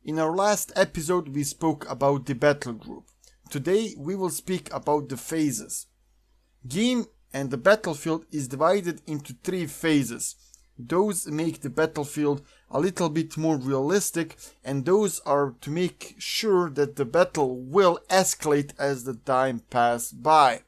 In our last episode we spoke about the battle group. Today we will speak about the phases. Game and the battlefield is divided into 3 phases. Those make the battlefield a little bit more realistic, and those are to make sure that the battle will escalate as the time passes by.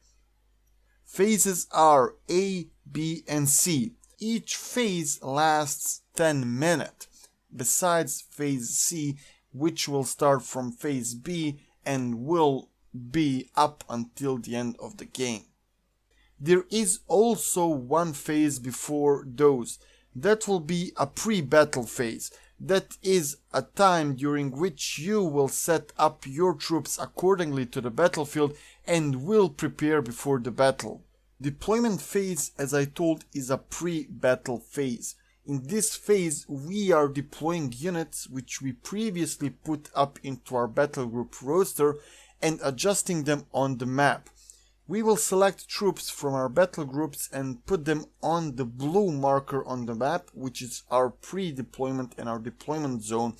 Phases are A, B and C. Each phase lasts 10 minutes, besides phase C, which will start from phase B and will be up until the end of the game. There is also one phase before those. That will be a pre-battle phase. That is a time during which you will set up your troops accordingly to the battlefield and will prepare before the battle. Deployment phase, as I told, is a pre-battle phase. In this phase we are deploying units which we previously put up into our battle group roster and adjusting them on the map. We will select troops from our battle groups and put them on the blue marker on the map, which is our pre-deployment and our deployment zone,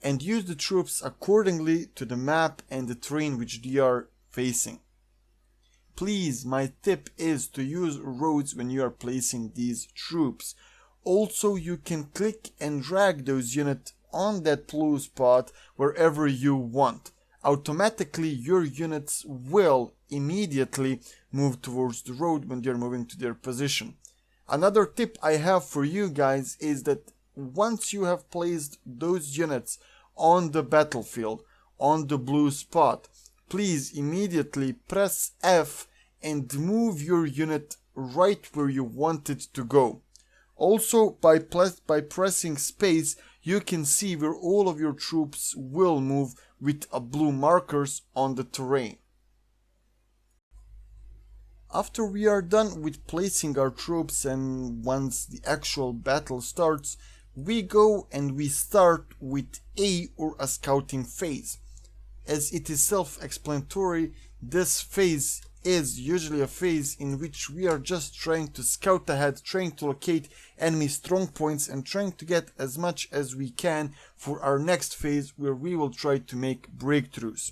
and use the troops accordingly to the map and the terrain which they are facing. Please, my tip is to use roads when you are placing these troops. Also, you can click and drag those units on that blue spot wherever you want. Automatically, your units will immediately move towards the road when they're moving to their position. Another tip I have for you guys is that once you have placed those units on the battlefield, on the blue spot, please immediately press F and move your unit right where you want it to go. Also, by pressing space, you can see where all of your troops will move with blue markers on the terrain. After we are done with placing our troops and once the actual battle starts, we go and we start with A, or a scouting phase. As it is self-explanatory, this phase is usually a phase in which we are just trying to scout ahead, trying to locate enemy strong points and trying to get as much as we can for our next phase where we will try to make breakthroughs.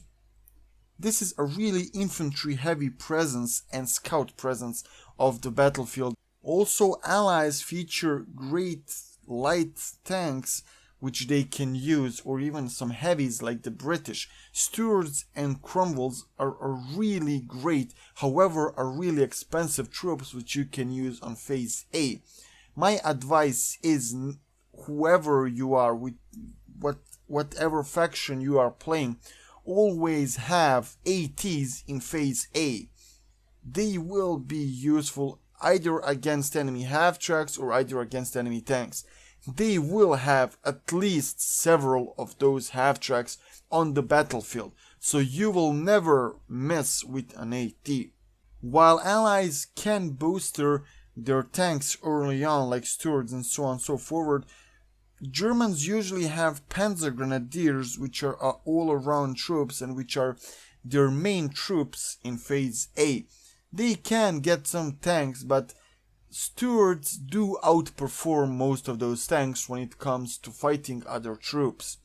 This is a really infantry heavy presence and scout presence of the battlefield. Also, allies feature great light tanks which they can use, or even some heavies like the British. Stuarts and Cromwells are really great, however are really expensive troops which you can use on phase A. My advice is, whoever you are, with whatever faction you are playing, always have ATs in phase A. They will be useful either against enemy half-tracks or either against enemy tanks. They will have at least several of those half-tracks on the battlefield, so you will never mess with an AT. While allies can booster their tanks early on, like Stuarts and so on and so forward, Germans usually have Panzer Grenadiers, which are all-around troops and which are their main troops in phase A. They can get some tanks, but Stuarts do outperform most of those tanks when it comes to fighting other troops.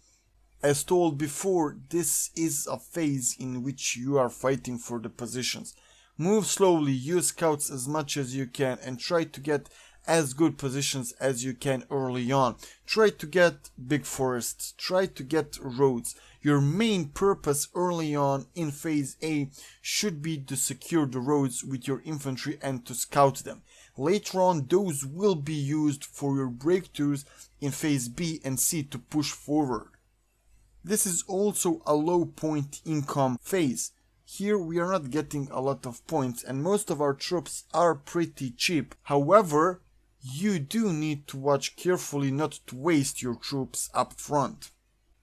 As told before, this is a phase in which you are fighting for the positions. Move slowly, use scouts as much as you can and try to get as good positions as you can early on. Try to get big forests, try to get roads. Your main purpose early on in phase A should be to secure the roads with your infantry and to scout them. Later on, those will be used for your breakthroughs in phase B and C to push forward. This is also a low point income phase. Here we are not getting a lot of points and most of our troops are pretty cheap. However, you do need to watch carefully not to waste your troops up front.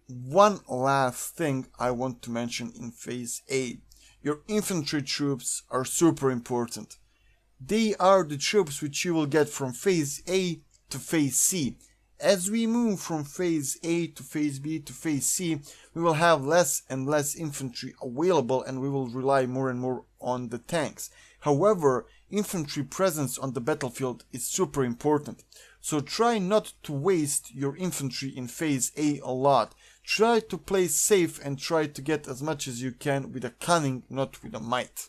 One last thing I want to mention in phase A. Your infantry troops are super important. They are the troops which you will get from phase A to phase C. As we move from phase A to phase B to phase C, we will have less and less infantry available and we will rely more and more on the tanks. However, infantry presence on the battlefield is super important. So try not to waste your infantry in phase A a lot. Try to play safe and try to get as much as you can with a cunning, not with a might.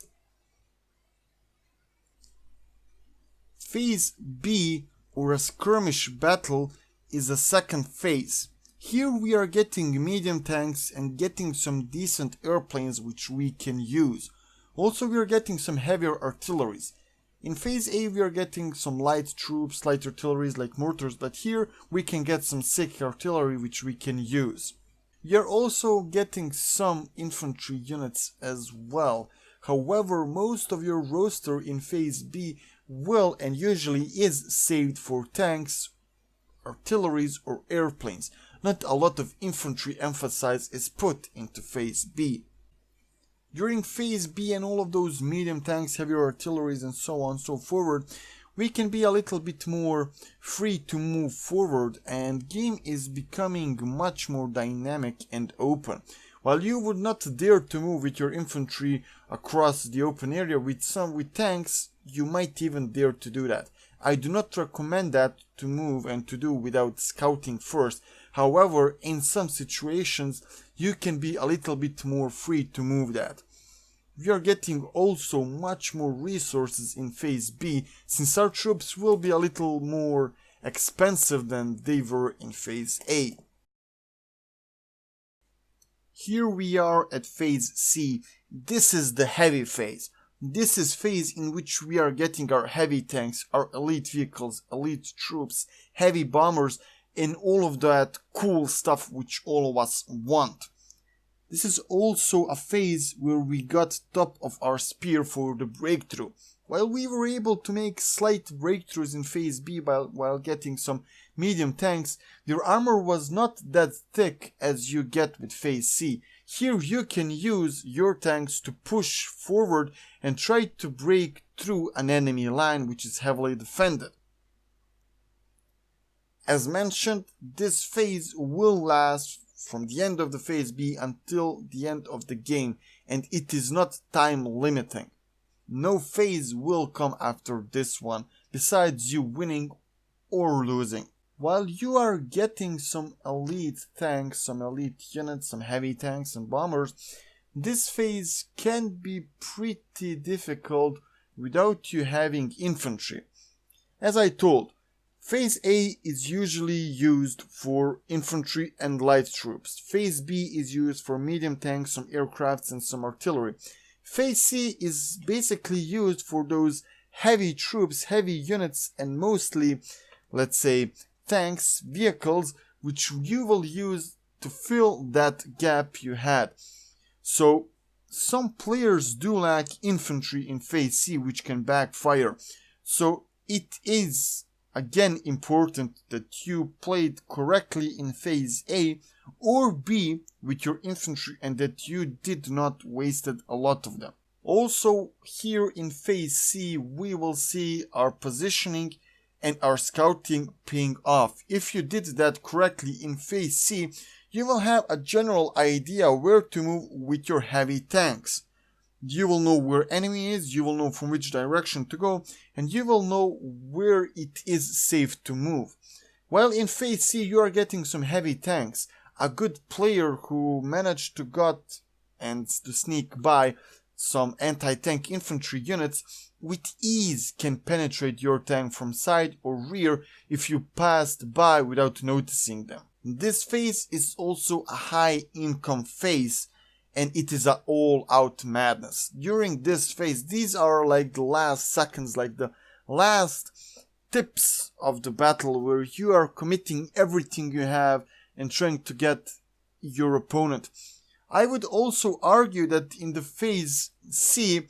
Phase B, or a skirmish battle, is a second phase. Here we are getting medium tanks and getting some decent airplanes which we can use. Also we are getting some heavier artilleries. In phase A we are getting some light troops, light artilleries like mortars, but here we can get some sick artillery which we can use. We are also getting some infantry units as well. However, most of your roster in phase B will and usually is saved for tanks, artilleries or airplanes. Not a lot of infantry emphasis is put into phase B. During phase B and all of those medium tanks, heavy artilleries and so on and so forward, we can be a little bit more free to move forward, and game is becoming much more dynamic and open. While you would not dare to move with your infantry across the open area with tanks, you might even dare to do that. I do not recommend that to move and to do without scouting first. However, in some situations you can be a little bit more free to move that. We are getting also much more resources in phase B, since our troops will be a little more expensive than they were in phase A. Here we are at phase C. This is the heavy phase. This is phase in which we are getting our heavy tanks, our elite vehicles, elite troops, heavy bombers, and all of that cool stuff which all of us want. This is also a phase where we got top of our spear for the breakthrough. While we were able to make slight breakthroughs in phase B while getting some medium tanks, their armor was not that thick as you get with phase C. Here you can use your tanks to push forward and try to break through an enemy line which is heavily defended. As mentioned, this phase will last from the end of the phase B until the end of the game, and it is not time limiting. No phase will come after this one, besides you winning or losing. While you are getting some elite tanks, some elite units, some heavy tanks and bombers, this phase can be pretty difficult without you having infantry. As I told, phase A is usually used for infantry and light troops. Phase B is used for medium tanks, some aircrafts and some artillery. Phase C is basically used for those heavy troops, heavy units, and mostly, let's say, tanks, vehicles, which you will use to fill that gap you had. So, some players do lack infantry in phase C, which can backfire. So, it is again important that you played correctly in phase A or B with your infantry and that you did not wasted a lot of them. Also, here in phase C we will see our positioning and our scouting paying off. If you did that correctly in phase C, you will have a general idea where to move with your heavy tanks. You will know where enemy is, you will know from which direction to go, and you will know where it is safe to move. While in phase C you are getting some heavy tanks, a good player who managed to got and to sneak by some anti-tank infantry units with ease can penetrate your tank from side or rear if you passed by without noticing them. This phase is also a high income phase, and it is an all-out madness. During this phase, these are like the last seconds, like the last tips of the battle where you are committing everything you have and trying to get your opponent. I would also argue that in the phase C,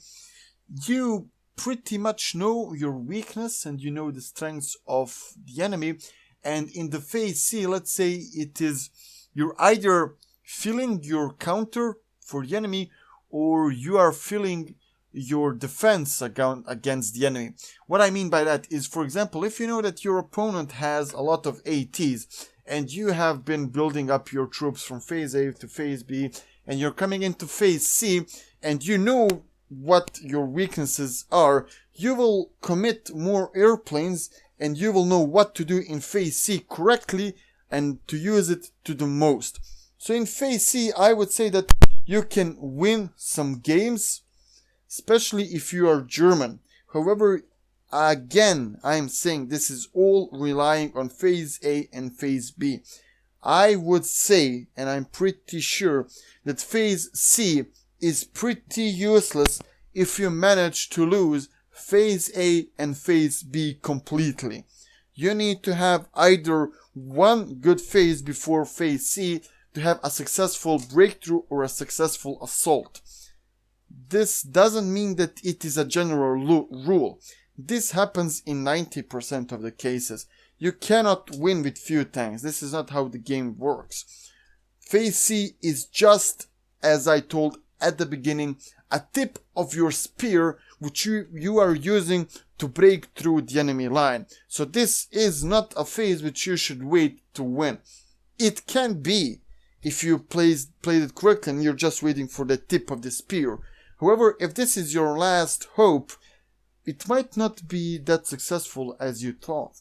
you pretty much know your weakness and you know the strengths of the enemy. And in the phase C, let's say it is you're either feeling your counter for the enemy or you are feeling your defense against the enemy. What I mean by that is, for example, if you know that your opponent has a lot of ATs and you have been building up your troops from phase A to phase B and you're coming into phase C and you know what your weaknesses are, you will commit more airplanes and you will know what to do in phase C correctly and to use it to the most. So in phase C, I would say that you can win some games, especially if you are German. However, again, I'm saying this is all relying on phase A and phase B. I would say, and I'm pretty sure, that phase C is pretty useless if you manage to lose phase A and phase B completely. You need to have either one good phase before phase C to have a successful breakthrough or a successful assault. This doesn't mean that it is a general rule. This happens in 90% of the cases. You cannot win with few tanks. This is not how the game works. Phase C is just, as I told at the beginning, a tip of your spear which you are using to break through the enemy line. So this is not a phase which you should wait to win. It can be if you played it correctly and you're just waiting for the tip of the spear. However, if this is your last hope, it might not be that successful as you thought.